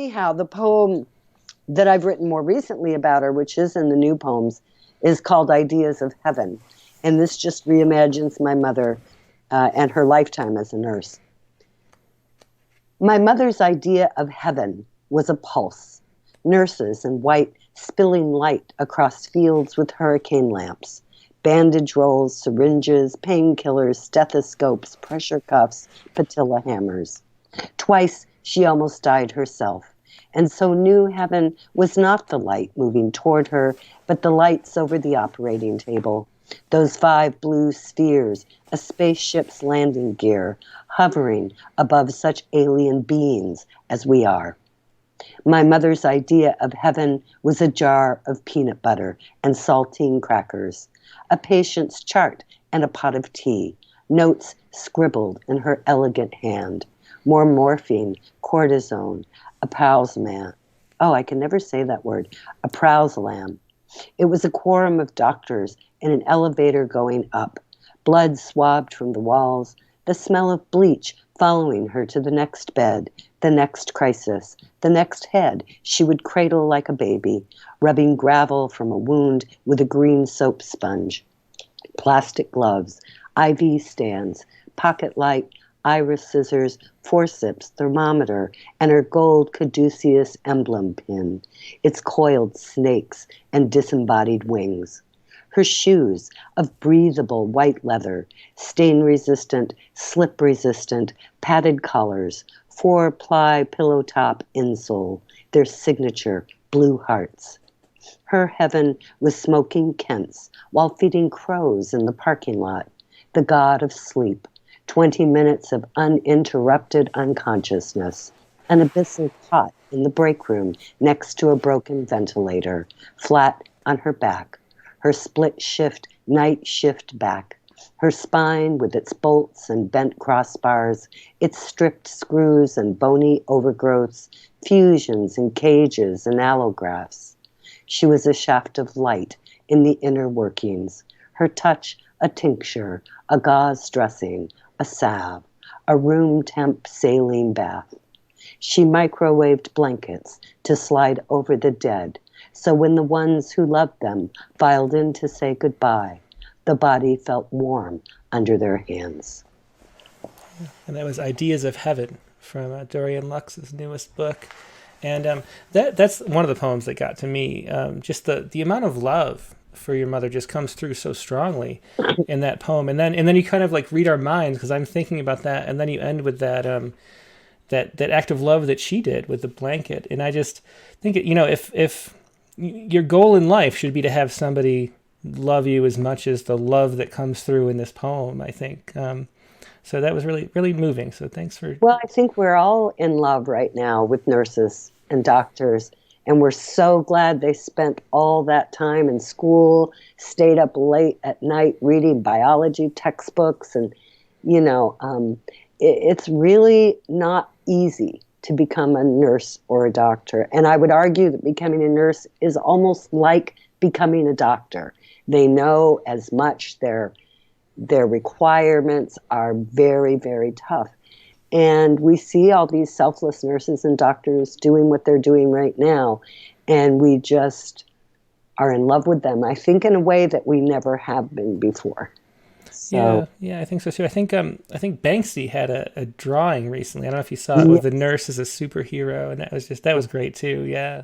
anyhow, the poem that I've written more recently about her, which is in the new poems, is called Ideas of Heaven. And this just reimagines my mother and her lifetime as a nurse. My mother's idea of heaven was a pulse. Nurses in white spilling light across fields with hurricane lamps. Bandage rolls, syringes, painkillers, stethoscopes, pressure cuffs, patella hammers. Twice she almost died herself, and so knew heaven was not the light moving toward her, but the lights over the operating table. Those 5 blue spheres, a spaceship's landing gear, hovering above such alien beings as we are. My mother's idea of heaven was a jar of peanut butter and saltine crackers, a patient's chart and a pot of tea, notes scribbled in her elegant hand, more morphine, cortisone, a Prazolam. Oh, I can never say that word. A Prazolam. It was a quorum of doctors in an elevator going up, blood swabbed from the walls, the smell of bleach following her to the next bed, the next crisis, the next head she would cradle like a baby, rubbing gravel from a wound with a green soap sponge. Plastic gloves, IV stands, pocket light, iris scissors, forceps, thermometer, and her gold caduceus emblem pin, its coiled snakes and disembodied wings. Her shoes of breathable white leather, stain-resistant, slip-resistant, padded collars, 4-ply pillow-top insole, their signature blue hearts. Her heaven was smoking Kents while feeding crows in the parking lot, the god of sleep, 20 minutes of uninterrupted unconsciousness, an abyssal cot in the break room next to a broken ventilator, flat on her back, her split shift, night shift back, her spine with its bolts and bent crossbars, its stripped screws and bony overgrowths, fusions and cages and allografts. She was a shaft of light in the inner workings, her touch a tincture, a gauze dressing, a salve, a room temp saline bath. She microwaved blankets to slide over the dead, so when the ones who loved them filed in to say goodbye, the body felt warm under their hands. And that was Ideas of Heaven from Dorianne Laux' newest book. And that's one of the poems that got to me. Just the amount of love for your mother just comes through so strongly in that poem. And then you kind of like read our minds, because I'm thinking about that. And then you end with that that act of love that she did with the blanket. And I just think, if your goal in life should be to have somebody love you as much as the love that comes through in this poem, I think. So that was really, really moving. So thanks for... Well, I think we're all in love right now with nurses and doctors, and we're so glad they spent all that time in school, stayed up late at night reading biology textbooks, and, it's really not easy to become a nurse or a doctor. And I would argue that becoming a nurse is almost like becoming a doctor. They know as much. Their requirements are very, very tough. And we see all these selfless nurses and doctors doing what they're doing right now. And we just are in love with them, I think, in a way that we never have been before. So. Yeah, I think so too. I think Banksy had a drawing recently. I don't know if you saw it, with the nurse as a superhero, and that was great too. Yeah.